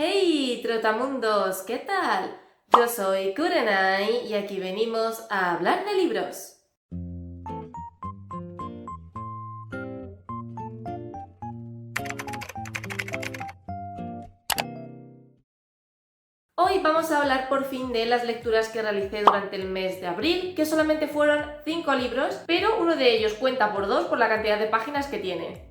Hey, trotamundos, ¿qué tal? Yo soy Kurenai y aquí venimos a hablar de libros. Hoy vamos a hablar por fin de las lecturas que realicé durante el mes de abril, que solamente fueron 5 libros, pero uno de ellos cuenta por 2 por la cantidad de páginas que tiene.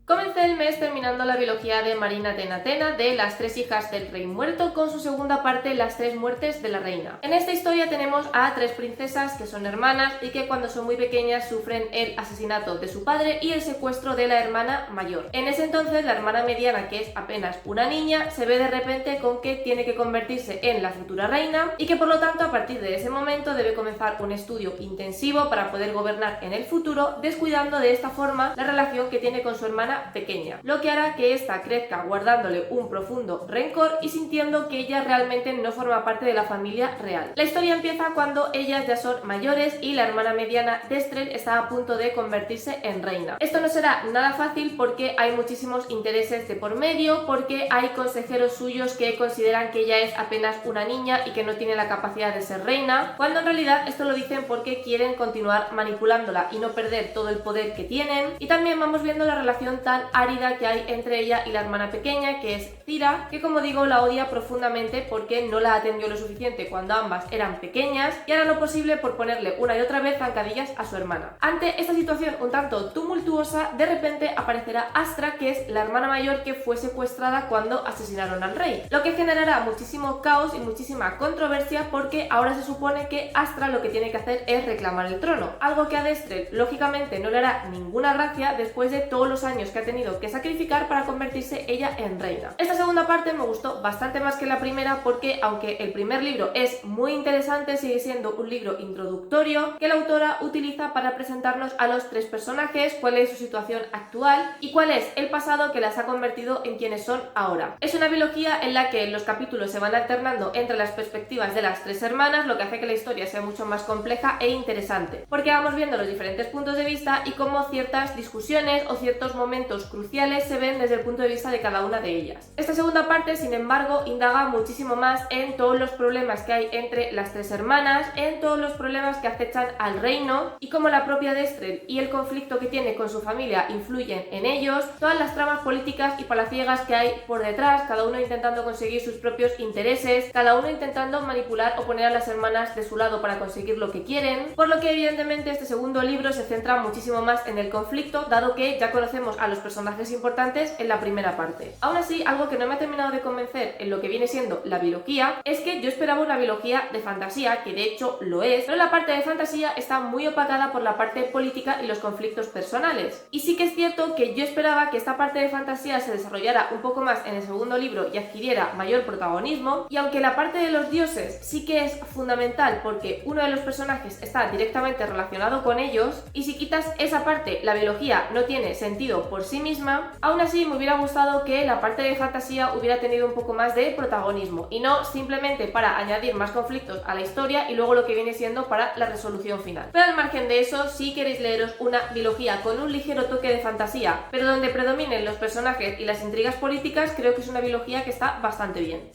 Comencé el mes terminando la biología de Marina Tenatena de Las tres hijas del rey muerto con su segunda parte, Las tres muertes de la reina. En esta historia tenemos a 3 princesas que son hermanas y que cuando son muy pequeñas sufren el asesinato de su padre y el secuestro de la hermana mayor. En ese entonces la hermana mediana, que es apenas una niña, se ve de repente con que tiene que convertirse en la futura reina y que por lo tanto a partir de ese momento debe comenzar un estudio intensivo para poder gobernar en el futuro, descuidando de esta forma la relación que tiene con su hermana pequeña, lo que hará que ésta crezca guardándole un profundo rencor y sintiendo que ella realmente no forma parte de la familia real. La historia empieza cuando ellas ya son mayores y la hermana mediana Destrel está a punto de convertirse en reina. Esto no será nada fácil porque hay muchísimos intereses de por medio, porque hay consejeros suyos que consideran que ella es apenas una niña y que no tiene la capacidad de ser reina, cuando en realidad esto lo dicen porque quieren continuar manipulándola y no perder todo el poder que tienen. Y también vamos viendo la relación tan árida que hay entre ella y la hermana pequeña, que es Cira, que como digo la odia profundamente porque no la atendió lo suficiente cuando ambas eran pequeñas y hará lo posible por ponerle una y otra vez zancadillas a su hermana. Ante esta situación un tanto tumultuosa, de repente aparecerá Astra, que es la hermana mayor que fue secuestrada cuando asesinaron al rey, lo que generará muchísimo caos y muchísima controversia porque ahora se supone que Astra lo que tiene que hacer es reclamar el trono, algo que a Destrel lógicamente no le hará ninguna gracia después de todos los años que ha tenido que sacrificar para convertirse ella en reina. Esta segunda parte me gustó bastante más que la primera porque aunque el primer libro es muy interesante, sigue siendo un libro introductorio que la autora utiliza para presentarnos a los 3 personajes, cuál es su situación actual y cuál es el pasado que las ha convertido en quienes son ahora. Es una biología en la que los capítulos se van alternando entre las perspectivas de las 3 hermanas, lo que hace que la historia sea mucho más compleja e interesante, porque vamos viendo los diferentes puntos de vista y cómo ciertas discusiones o ciertos momentos cruciales se ven desde el punto de vista de cada una de ellas. Esta segunda parte, sin embargo, indaga muchísimo más en todos los problemas que hay entre las 3 hermanas, en todos los problemas que acechan al reino y cómo la propia Destrel y el conflicto que tiene con su familia influyen en ellos, todas las tramas políticas y palaciegas que hay por detrás, cada uno intentando conseguir sus propios intereses, cada uno intentando manipular o poner a las hermanas de su lado para conseguir lo que quieren, por lo que evidentemente este segundo libro se centra muchísimo más en el conflicto, dado que ya conocemos a los personajes importantes en la primera parte. Aún así, algo que no me ha terminado de convencer en lo que viene siendo la biología es que yo esperaba una biología de fantasía, que de hecho lo es, pero la parte de fantasía está muy opacada por la parte política y los conflictos personales. Y sí que es cierto que yo esperaba que esta parte de fantasía se desarrollara un poco más en el segundo libro y adquiriera mayor protagonismo, y aunque la parte de los dioses sí que es fundamental porque uno de los personajes está directamente relacionado con ellos, y si quitas esa parte la biología no tiene sentido por sí misma, aún así me hubiera gustado que la parte de fantasía hubiera tenido un poco más de protagonismo y no simplemente para añadir más conflictos a la historia y luego lo que viene siendo para la resolución final. Pero al margen de eso, si queréis leeros una biología con un ligero toque de fantasía, pero donde predominen los personajes y las intrigas políticas, creo que es una biología que está bastante bien.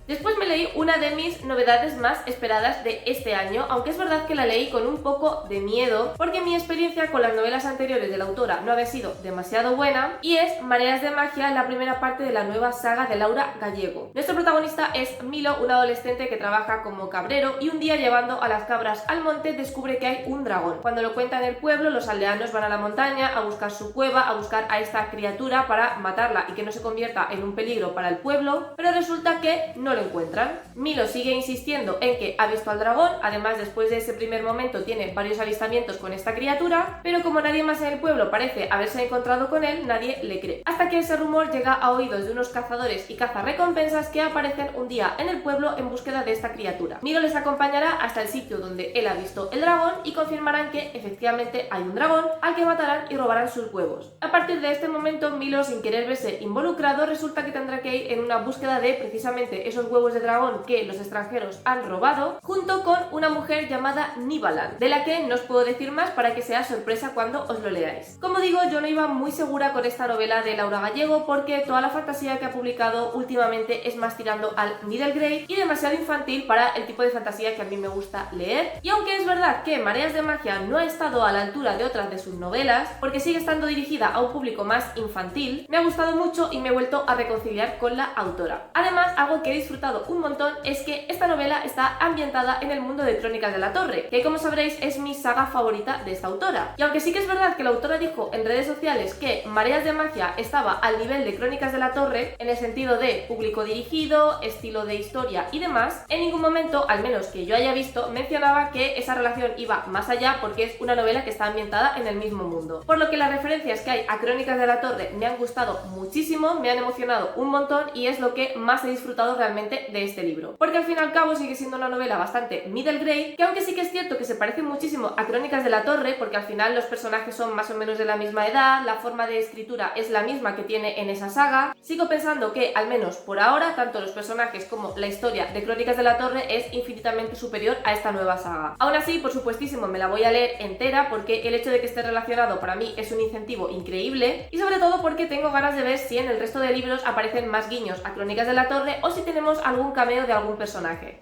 Después me leí una de mis novedades más esperadas de este año, aunque es verdad que la leí con un poco de miedo, porque mi experiencia con las novelas anteriores de la autora no había sido demasiado buena, y es Mareas de Magia, la primera parte de la nueva saga de Laura Gallego. Nuestro protagonista es Milo, un adolescente que trabaja como cabrero y un día llevando a las cabras al monte descubre que hay un dragón. Cuando lo cuenta en el pueblo, los aldeanos van a la montaña a buscar su cueva, a buscar a esta criatura para matarla y que no se convierta en un peligro para el pueblo, pero resulta que no lo encuentran. Milo sigue insistiendo en que ha visto al dragón, además después de ese primer momento tiene varios avistamientos con esta criatura, pero como nadie más en el pueblo parece haberse encontrado con él, nadie le cree. Hasta que ese rumor llega a oídos de unos cazadores y cazarrecompensas que aparecen un día en el pueblo en búsqueda de esta criatura. Milo les acompañará hasta el sitio donde él ha visto el dragón y confirmarán que efectivamente hay un dragón al que matarán y robarán sus huevos. A partir de este momento, Milo, sin querer verse involucrado, resulta que tendrá que ir en una búsqueda de precisamente esos unos huevos de dragón que los extranjeros han robado, junto con una mujer llamada Nivalan, de la que no os puedo decir más para que sea sorpresa cuando os lo leáis. Como digo, yo no iba muy segura con esta novela de Laura Gallego porque toda la fantasía que ha publicado últimamente es más tirando al middle grade y demasiado infantil para el tipo de fantasía que a mí me gusta leer. Y aunque es verdad que Mareas de Magia no ha estado a la altura de otras de sus novelas, porque sigue estando dirigida a un público más infantil, me ha gustado mucho y me he vuelto a reconciliar con la autora. Además, algo que he disfrutado un montón es que esta novela está ambientada en el mundo de Crónicas de la Torre, que como sabréis es mi saga favorita de esta autora. Y aunque sí que es verdad que la autora dijo en redes sociales que Mareas de Magia estaba al nivel de Crónicas de la Torre, en el sentido de público dirigido, estilo de historia y demás, en ningún momento, al menos que yo haya visto, mencionaba que esa relación iba más allá porque es una novela que está ambientada en el mismo mundo. Por lo que las referencias que hay a Crónicas de la Torre me han gustado muchísimo, me han emocionado un montón y es lo que más he disfrutado realmente de este libro. Porque al fin y al cabo sigue siendo una novela bastante middle grade, que aunque sí que es cierto que se parece muchísimo a Crónicas de la Torre, porque al final los personajes son más o menos de la misma edad, la forma de escritura es la misma que tiene en esa saga, sigo pensando que, al menos por ahora, tanto los personajes como la historia de Crónicas de la Torre es infinitamente superior a esta nueva saga. Aún así, por supuestísimo, me la voy a leer entera porque el hecho de que esté relacionado para mí es un incentivo increíble y sobre todo porque tengo ganas de ver si en el resto de libros aparecen más guiños a Crónicas de la Torre o si tenemos algún cameo de algún personaje.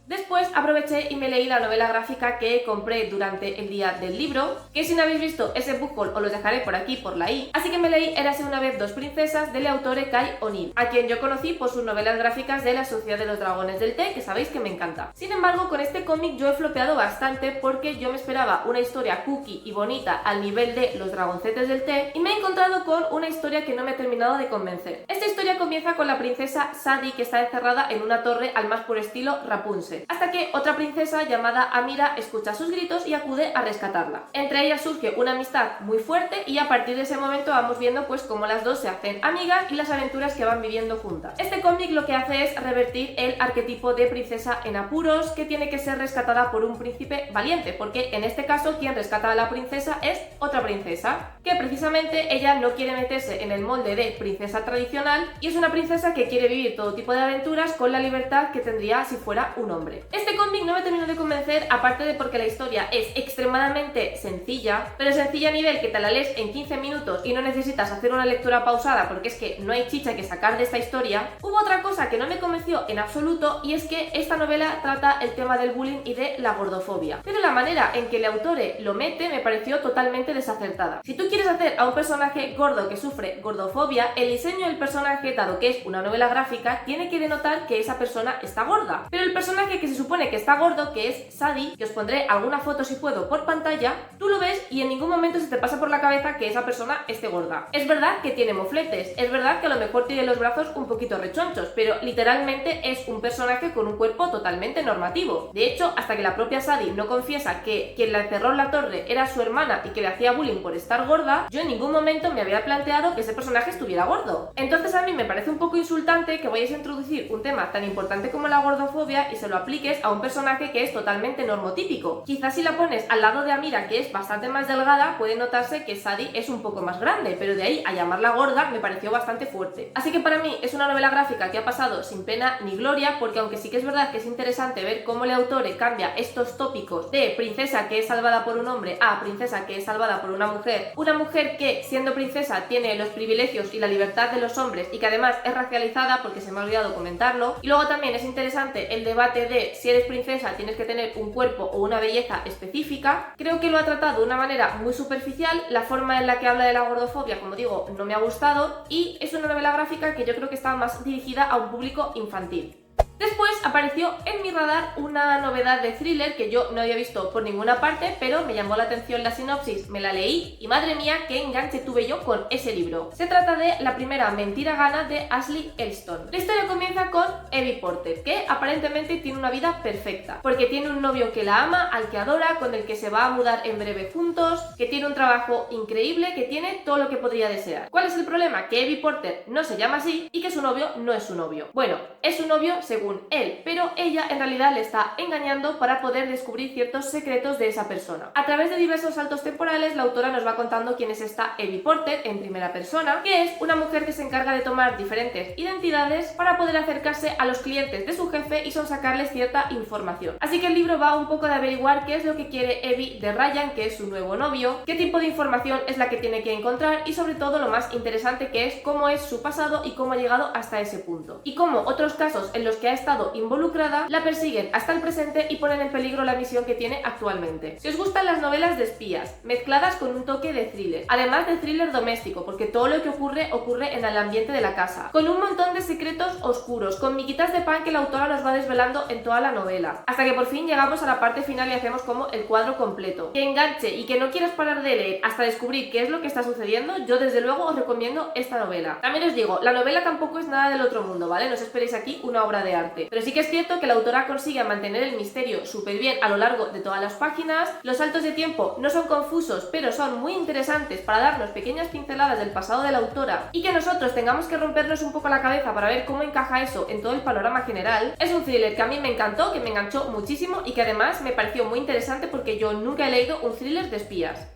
Después aproveché y me leí la novela gráfica que compré durante el día del libro, que si no habéis visto ese book haul os lo dejaré por aquí por la i, así que me leí Érase una vez dos princesas del autor Kai O'Neill, a quien yo conocí por sus novelas gráficas de La Sociedad de los Dragones del Té, que sabéis que me encanta. Sin embargo, con este cómic yo he flopeado bastante porque yo me esperaba una historia cookie y bonita al nivel de Los Dragoncetes del Té y me he encontrado con una historia que no me ha terminado de convencer. Esta historia comienza con la princesa Sadie, que está encerrada en una torre al más puro estilo Rapunzel, hasta que otra princesa llamada Amira escucha sus gritos y acude a rescatarla. Entre ellas surge una amistad muy fuerte y a partir de ese momento vamos viendo pues cómo las dos se hacen amigas y las aventuras que van viviendo juntas. Este cómic lo que hace es revertir el arquetipo de princesa en apuros que tiene que ser rescatada por un príncipe valiente, porque en este caso quien rescata a la princesa es otra princesa, que precisamente ella no quiere meterse en el molde de princesa tradicional y es una princesa que quiere vivir todo tipo de aventuras con la libertad que tendría si fuera un hombre. Este cómic no me terminó de convencer, aparte de porque la historia es extremadamente sencilla, pero sencilla a nivel que te la lees en 15 minutos y no necesitas hacer una lectura pausada porque es que no hay chicha que sacar de esta historia. Hubo otra cosa que no me convenció en absoluto y es que esta novela trata el tema del bullying y de la gordofobia, pero la manera en que el autor lo mete me pareció totalmente desacertada. Si tú quieres hacer a un personaje gordo que sufre gordofobia, el diseño del personaje, dado que es una novela gráfica, tiene que denotar que esa persona está gorda, pero el personaje que se supone que está gordo, que es Sadie, que os pondré alguna foto si puedo por pantalla, tú lo ves y en ningún momento se te pasa por la cabeza que esa persona esté gorda. Es verdad que tiene mofletes, es verdad que a lo mejor tiene los brazos un poquito rechonchos, pero literalmente es un personaje con un cuerpo totalmente normativo. De hecho, hasta que la propia Sadie no confiesa que quien la encerró en la torre era su hermana y que le hacía bullying por estar gorda, yo en ningún momento me había planteado que ese personaje estuviera gordo. Entonces a mí me parece un poco insultante que vayáis a introducir un tema tan importante como la gordofobia y se lo apliques a un personaje que es totalmente normotípico. Quizás si la pones al lado de Amira, que es bastante más delgada, puede notarse que Sadie es un poco más grande, pero de ahí a llamarla gorda me pareció bastante fuerte. Así que para mí es una novela gráfica que ha pasado sin pena ni gloria, porque aunque sí que es verdad que es interesante ver cómo el autor cambia estos tópicos de princesa que es salvada por un hombre a princesa que es salvada por una mujer que siendo princesa tiene los privilegios y la libertad de los hombres y que además es racializada, porque se me ha olvidado comentarlo. Y luego también es interesante el debate de si eres princesa tienes que tener un cuerpo o una belleza específica. Creo que lo ha tratado de una manera muy superficial, la forma en la que habla de la gordofobia, como digo, no me ha gustado y es una novela gráfica que yo creo que está más dirigida a un público infantil. Después apareció en mi radar una novedad de thriller que yo no había visto por ninguna parte, pero me llamó la atención la sinopsis, me la leí y madre mía qué enganche tuve yo con ese libro. Se trata de La primera mentira gana de Ashley Elston. La historia comienza con Evie Porter, que aparentemente tiene una vida perfecta, porque tiene un novio que la ama, al que adora, con el que se va a mudar en breve juntos, que tiene un trabajo increíble, que tiene todo lo que podría desear. ¿Cuál es el problema? Que Evie Porter no se llama así y que su novio no es su novio. Bueno, es su novio según según él, pero ella en realidad le está engañando para poder descubrir ciertos secretos de esa persona. A través de diversos saltos temporales, la autora nos va contando quién es esta Evie Porter en primera persona, que es una mujer que se encarga de tomar diferentes identidades para poder acercarse a los clientes de su jefe y sonsacarles cierta información. Así que el libro va un poco de averiguar qué es lo que quiere Evie de Ryan, que es su nuevo novio, qué tipo de información es la que tiene que encontrar y sobre todo lo más interesante, que es cómo es su pasado y cómo ha llegado hasta ese punto. Y cómo otros casos en los que ha estado involucrada la persiguen hasta el presente y ponen en peligro la misión que tiene actualmente. Si os gustan las novelas de espías, mezcladas con un toque de thriller, además de thriller doméstico, porque todo lo que ocurre en el ambiente de la casa, con un montón de secretos oscuros, con miguitas de pan que la autora nos va desvelando en toda la novela, hasta que por fin llegamos a la parte final y hacemos como el cuadro completo. Que enganche y que no quieras parar de leer hasta descubrir qué es lo que está sucediendo, yo desde luego os recomiendo esta novela. También os digo, la novela tampoco es nada del otro mundo, ¿vale? No os esperéis aquí una obra de arte, pero sí que es cierto que la autora consigue mantener el misterio súper bien a lo largo de todas las páginas. Los saltos de tiempo no son confusos, pero son muy interesantes para darnos pequeñas pinceladas del pasado de la autora y que nosotros tengamos que rompernos un poco la cabeza para ver cómo encaja eso en todo el panorama general. Es un thriller que a mí me encantó, que me enganchó muchísimo y que además me pareció muy interesante porque yo nunca he leído un thriller de espías.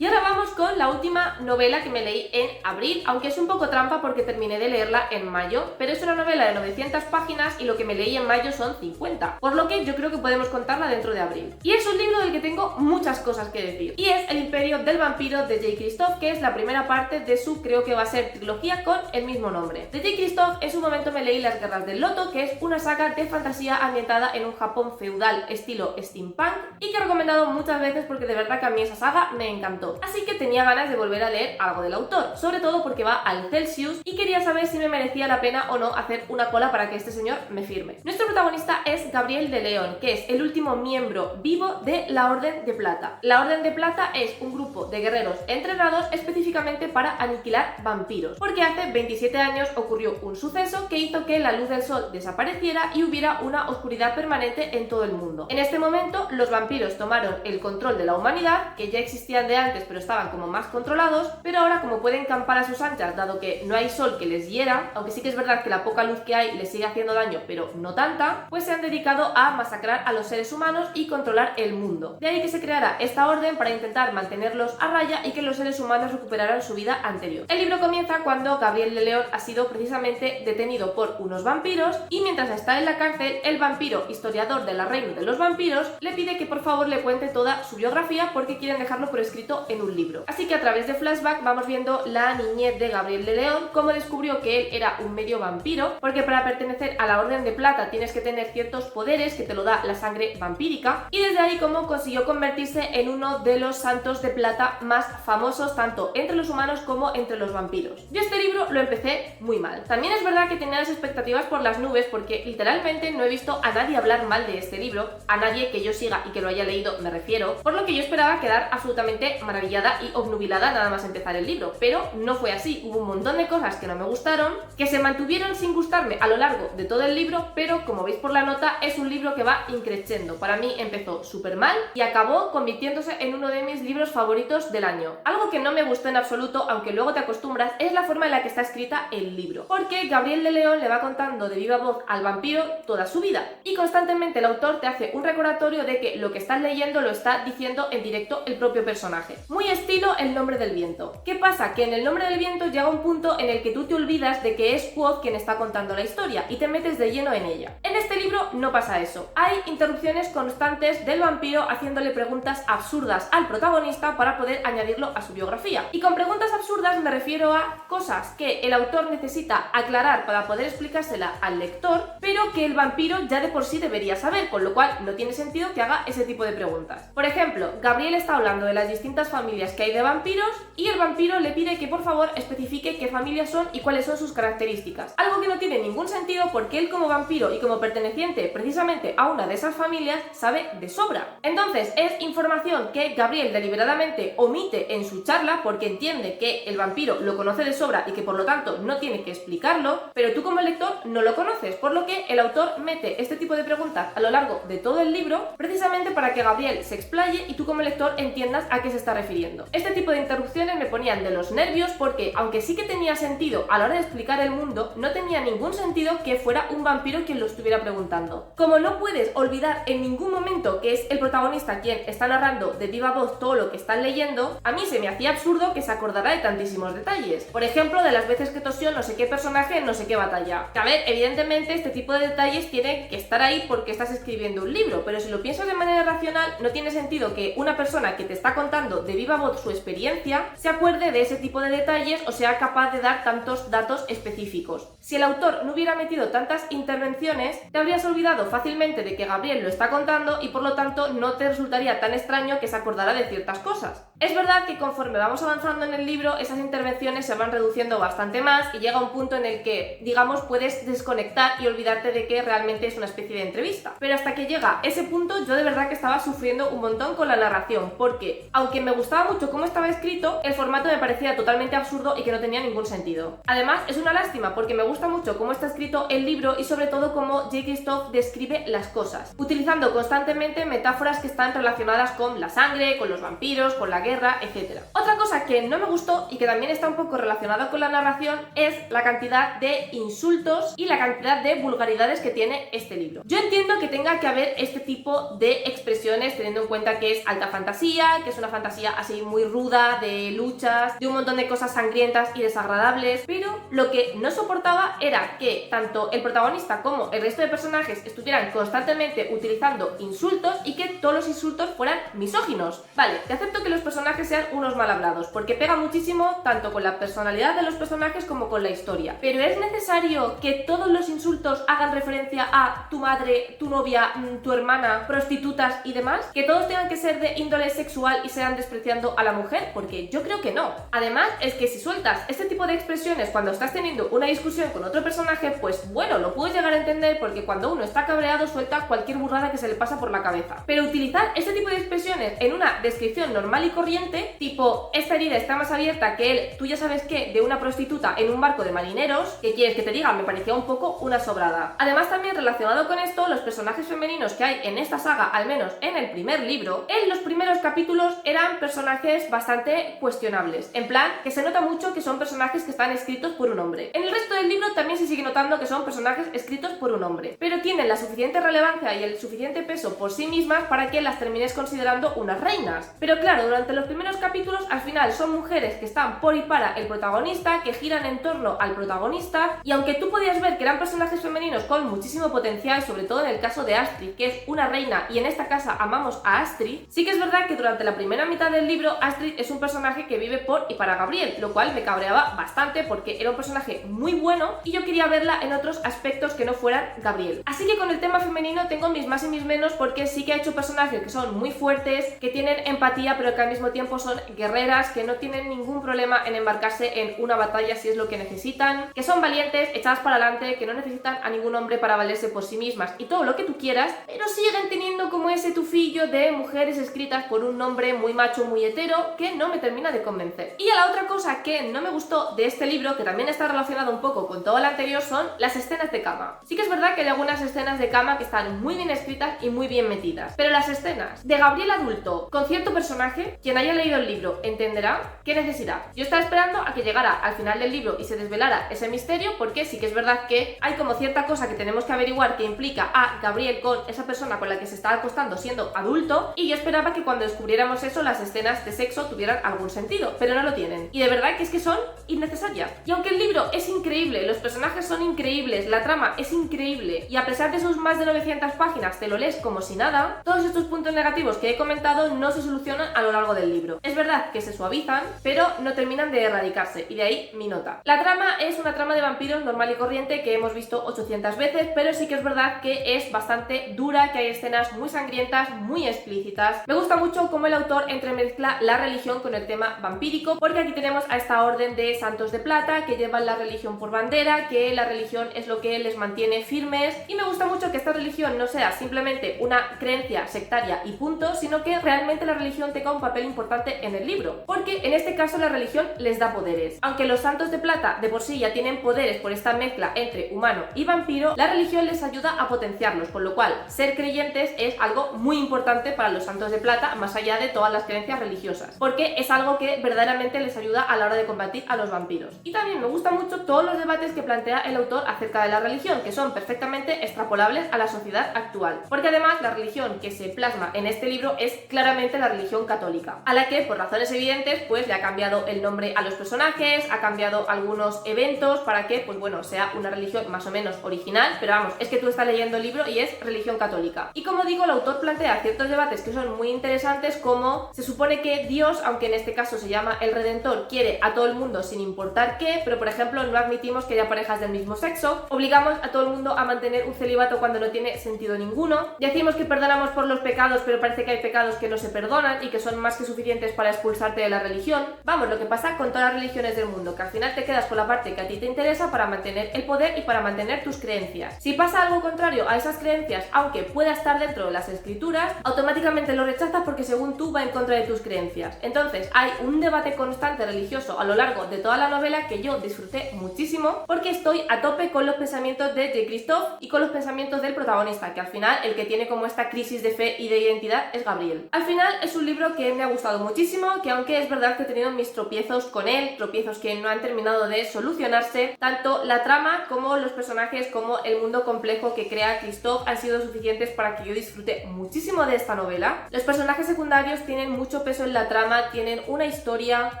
Y ahora vamos con la última novela que me leí en abril, aunque es un poco trampa porque terminé de leerla en mayo, pero es una novela de 900 páginas y lo que me leí en mayo son 50, por lo que yo creo que podemos contarla dentro de abril. Y es un libro del que tengo muchas cosas que decir, y es El Imperio del Vampiro de Jay Kristoff, que es la primera parte de su, creo que va a ser trilogía con el mismo nombre. De Jay Kristoff en su momento me leí Las Guerras del Loto, que es una saga de fantasía ambientada en un Japón feudal estilo steampunk y que he recomendado muchas veces porque de verdad que a mí esa saga me encantó. Así que tenía ganas de volver a leer algo del autor, sobre todo porque va al Celsius y quería saber si me merecía la pena o no hacer una cola para que este señor me firme. Nuestro protagonista es Gabriel de León, que es el último miembro vivo de la Orden de Plata. La Orden de Plata es un grupo de guerreros entrenados específicamente para aniquilar vampiros, porque hace 27 años ocurrió un suceso que hizo que la luz del sol desapareciera y hubiera una oscuridad permanente en todo el mundo. En este momento los vampiros tomaron el control de la humanidad, que ya existían de antes pero estaban como más controlados, pero ahora como pueden campar a sus anchas dado que no hay sol que les hiera, aunque sí que es verdad que la poca luz que hay les sigue haciendo daño pero no tanta, pues se han dedicado a masacrar a los seres humanos y controlar el mundo. De ahí que se creara esta orden para intentar mantenerlos a raya y que los seres humanos recuperaran su vida anterior. El libro comienza cuando Gabriel de León ha sido precisamente detenido por unos vampiros y mientras está en la cárcel, el vampiro historiador de la reina de los vampiros le pide que por favor le cuente toda su biografía porque quieren dejarlo por escrito en un libro. Así que a través de flashback vamos viendo la niñez de Gabriel de León, cómo descubrió que él era un medio vampiro, porque para pertenecer a la Orden de Plata tienes que tener ciertos poderes que te lo da la sangre vampírica, y desde ahí cómo consiguió convertirse en uno de los santos de plata más famosos tanto entre los humanos como entre los vampiros. Yo este libro lo empecé muy mal. También es verdad que tenía las expectativas por las nubes porque literalmente no he visto a nadie hablar mal de este libro, a nadie que yo siga y que lo haya leído me refiero, por lo que yo esperaba quedar absolutamente maravillada y obnubilada nada más empezar el libro, pero no fue así. Hubo un montón de cosas que no me gustaron, que se mantuvieron sin gustarme a lo largo de todo el libro, pero como veis por la nota es un libro que va increciendo. Para mí empezó súper mal y acabó convirtiéndose en uno de mis libros favoritos del año. Algo que no me gustó en absoluto, aunque luego te acostumbras, es la forma en la que está escrita el libro, porque Gabriel de León le va contando de viva voz al vampiro toda su vida y constantemente el autor te hace un recordatorio de que lo que estás leyendo lo está diciendo en directo el propio personaje. Muy estilo El nombre del viento. ¿Qué pasa? Que en El nombre del viento llega un punto en el que tú te olvidas de que es Quoth quien está contando la historia y te metes de lleno en ella. En este libro no pasa eso. Hay interrupciones constantes del vampiro haciéndole preguntas absurdas al protagonista para poder añadirlo a su biografía. Y con preguntas absurdas me refiero a cosas que el autor necesita aclarar para poder explicársela al lector, pero que el vampiro ya de por sí debería saber, con lo cual no tiene sentido que haga ese tipo de preguntas. Por ejemplo, Gabriel está hablando de las distintas familias que hay de vampiros y el vampiro le pide que por favor especifique qué familias son y cuáles son sus características. Algo que no tiene ningún sentido porque él como vampiro y como perteneciente precisamente a una de esas familias sabe de sobra. Entonces es información que Gabriel deliberadamente omite en su charla porque entiende que el vampiro lo conoce de sobra y que por lo tanto no tiene que explicarlo, pero tú como lector no lo conoces, por lo que el autor mete este tipo de preguntas a lo largo de todo el libro precisamente para que Gabriel se explaye y tú como lector entiendas a qué se está refiriendo. Este tipo de interrupciones me ponían de los nervios porque, aunque sí que tenía sentido a la hora de explicar el mundo, no tenía ningún sentido que fuera un vampiro quien lo estuviera preguntando. Como no puedes olvidar en ningún momento que es el protagonista quien está narrando de viva voz todo lo que están leyendo, a mí se me hacía absurdo que se acordara de tantísimos detalles. Por ejemplo, de las veces que tosió no sé qué personaje en no sé qué batalla. Que a ver, evidentemente este tipo de detalles tienen que estar ahí porque estás escribiendo un libro, pero si lo piensas de manera racional, no tiene sentido que una persona que te está contando de viva voz su experiencia se acuerde de ese tipo de detalles o sea capaz de dar tantos datos específicos. Si el autor no hubiera metido tantas intervenciones, te habrías olvidado fácilmente de que Gabriel lo está contando y por lo tanto no te resultaría tan extraño que se acordara de ciertas cosas. Es verdad que conforme vamos avanzando en el libro, esas intervenciones se van reduciendo bastante más y llega un punto en el que, digamos, puedes desconectar y olvidarte de que realmente es una especie de entrevista. Pero hasta que llega ese punto, yo de verdad que estaba sufriendo un montón con la narración, porque, aunque me gustaba mucho cómo estaba escrito, el formato me parecía totalmente absurdo y que no tenía ningún sentido. Además, es una lástima porque me gusta mucho cómo está escrito el libro y sobre todo cómo J. Kristoff describe las cosas, utilizando constantemente metáforas que están relacionadas con la sangre, con los vampiros, con la guerra, etc. Otra cosa que no me gustó y que también está un poco relacionada con la narración es la cantidad de insultos y la cantidad de vulgaridades que tiene este libro. Yo entiendo que tenga que haber este tipo de expresiones teniendo en cuenta que es alta fantasía, que es una fantasía así muy ruda, de luchas, de un montón de cosas sangrientas y desagradables, pero lo que no soportaba era que tanto el protagonista como el resto de personajes estuvieran constantemente utilizando insultos y que todos los insultos fueran misóginos. Vale, te acepto que los personajes sean unos mal hablados, porque pega muchísimo tanto con la personalidad de los personajes como con la historia, pero ¿es necesario que todos los insultos hagan referencia a tu madre, tu novia, tu hermana, prostitutas y demás? ¿Que todos tengan que ser de índole sexual y sean despreciando a la mujer? Porque yo creo que no. Además, es que si sueltas este tipo de expresiones cuando estás teniendo una discusión con otro personaje, pues bueno, lo puedes llegar a entender porque cuando uno está cabreado suelta cualquier burrada que se le pasa por la cabeza. Pero utilizar este tipo de expresiones en una descripción normal y corriente, tipo, esta herida está más abierta que el, tú ya sabes qué, de una prostituta en un barco de marineros, ¿qué quieres que te diga? Me parecía un poco una sobrada. Además, también relacionado con esto, los personajes femeninos que hay en esta saga, al menos en el primer libro, en los primeros capítulos eran personajes bastante cuestionables. En plan, que se nota mucho que son personajes que están escritos por un hombre. En el resto del libro también se sigue notando que son personajes escritos por un hombre, pero tienen la suficiente relevancia y el suficiente peso por sí mismas para que las termines considerando unas reinas. Pero claro, durante los primeros capítulos, al final son mujeres que están por y para el protagonista, que giran en torno al protagonista, y aunque tú podías ver que eran personajes femeninos con muchísimo potencial, sobre todo en el caso de Astrid, que es una reina y en esta casa amamos a Astrid, sí que es verdad que durante la primera mitad del libro Astrid es un personaje que vive por y para Gabriel, lo cual me cabreaba bastante porque era un personaje muy bueno y yo quería verla en otros aspectos que no fueran Gabriel. Así que con el tema femenino tengo mis más y mis menos porque sí que ha hecho personajes que son muy fuertes, que tienen empatía pero que al mismo tiempo son guerreras, que no tienen ningún problema en embarcarse en una batalla si es lo que necesitan, que son valientes, echadas para adelante, que no necesitan a ningún hombre para valerse por sí mismas y todo lo que tú quieras, pero siguen teniendo como ese tufillo de mujeres escritas por un hombre muy macho, muy hetero, que no me termina de convencer. Y a la otra cosa que no me gustó de este libro, que también está relacionado un poco con todo lo anterior, son las escenas de cama. Sí que es verdad que hay algunas escenas de cama que están muy bien escritas y muy bien metidas, pero las escenas de Gabriel adulto con cierto personaje, quien haya leído el libro entenderá qué necesidad. Yo estaba esperando a que llegara al final del libro y se desvelara ese misterio, porque sí que es verdad que hay como cierta cosa que tenemos que averiguar que implica a Gabriel con esa persona con la que se está acostando siendo adulto, y yo esperaba que cuando descubriéramos eso las escenas de sexo tuvieran algún sentido, pero no lo tienen. Y de verdad que es que son innecesarias. Y aunque el libro es increíble, los personajes son increíbles, la trama es increíble, y a pesar de sus más de 900 páginas te lo lees como si nada, todos estos puntos negativos que he comentado no se solucionan a lo largo del libro. Es verdad que se suavizan, pero no terminan de erradicarse, y de ahí mi nota. La trama es una trama de vampiros normal y corriente que hemos visto 800 veces, pero sí que es verdad que es bastante dura, que hay escenas muy sangrientas, muy explícitas. Me gusta mucho cómo el autor entremezcla la religión con el tema vampírico, porque aquí tenemos a esta orden de santos de plata que llevan la religión por bandera, que la religión es lo que les mantiene firmes, y me gusta mucho que esta religión no sea simplemente una creencia sectaria y punto, sino que realmente la religión tenga un papel importante en el libro, porque en este caso la religión les da poderes. Aunque los santos de plata de por sí ya tienen poderes por esta mezcla entre humano y vampiro, la religión les ayuda a potenciarlos, con lo cual ser creyentes es algo muy importante para los santos de plata, más allá de todas las creencias creencias religiosas, porque es algo que verdaderamente les ayuda a la hora de combatir a los vampiros. Y también me gustan mucho todos los debates que plantea el autor acerca de la religión, que son perfectamente extrapolables a la sociedad actual, porque además la religión que se plasma en este libro es claramente la religión católica, a la que por razones evidentes pues le ha cambiado el nombre a los personajes, ha cambiado algunos eventos para que pues bueno, sea una religión más o menos original, pero vamos, es que tú estás leyendo el libro y es religión católica. Y como digo, el autor plantea ciertos debates que son muy interesantes, como se supone que Dios, aunque en este caso se llama el Redentor, quiere a todo el mundo sin importar qué, pero por ejemplo no admitimos que haya parejas del mismo sexo, obligamos a todo el mundo a mantener un celibato cuando no tiene sentido ninguno, decimos que perdonamos por los pecados, pero parece que hay pecados que no se perdonan y que son más que suficientes para expulsarte de la religión. Vamos, lo que pasa con todas las religiones del mundo, que al final te quedas con la parte que a ti te interesa para mantener el poder y para mantener tus creencias. Si pasa algo contrario a esas creencias, aunque pueda estar dentro de las escrituras, automáticamente lo rechazas porque según tú va en contra de tus creencias. Entonces hay un debate constante religioso a lo largo de toda la novela que yo disfruté muchísimo, porque estoy a tope con los pensamientos de Christophe y con los pensamientos del protagonista, que al final el que tiene como esta crisis de fe y de identidad es Gabriel. Al final es un libro que me ha gustado muchísimo, que aunque es verdad que he tenido mis tropiezos con él, tropiezos que no han terminado de solucionarse, tanto la trama como los personajes como el mundo complejo que crea Christophe han sido suficientes para que yo disfrute muchísimo de esta novela. Los personajes secundarios tienen mucho peso en la trama, tienen una historia,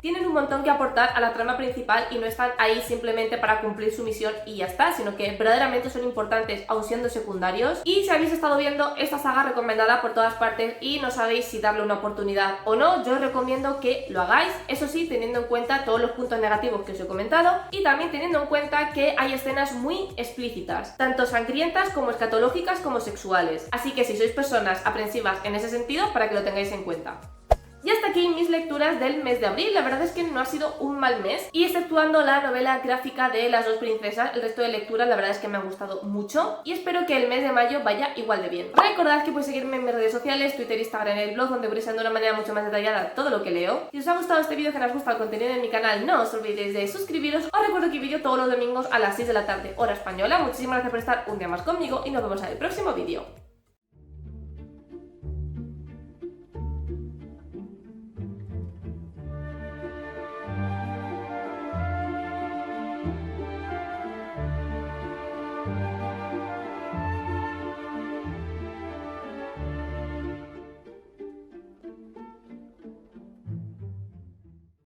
tienen un montón que aportar a la trama principal y no están ahí simplemente para cumplir su misión y ya está, sino que verdaderamente son importantes aun siendo secundarios. Y si habéis estado viendo esta saga recomendada por todas partes y no sabéis si darle una oportunidad o no, yo os recomiendo que lo hagáis, eso sí, teniendo en cuenta todos los puntos negativos que os he comentado y también teniendo en cuenta que hay escenas muy explícitas, tanto sangrientas como escatológicas como sexuales, así que si sois personas aprensivas en ese sentido, para que lo tengáis en cuenta. Y hasta aquí mis lecturas del mes de abril. La verdad es que no ha sido un mal mes y exceptuando la novela gráfica de Las dos princesas, el resto de lecturas la verdad es que me han gustado mucho y espero que el mes de mayo vaya igual de bien. Recordad que podéis seguirme en mis redes sociales, Twitter, Instagram, en el blog, donde veréis de una manera mucho más detallada todo lo que leo. Si os ha gustado este vídeo, que os gusta el contenido de mi canal, no os olvidéis de suscribiros. Os recuerdo que vídeo todos los domingos a las 6 de la tarde hora española. Muchísimas gracias por estar un día más conmigo y nos vemos en el próximo vídeo.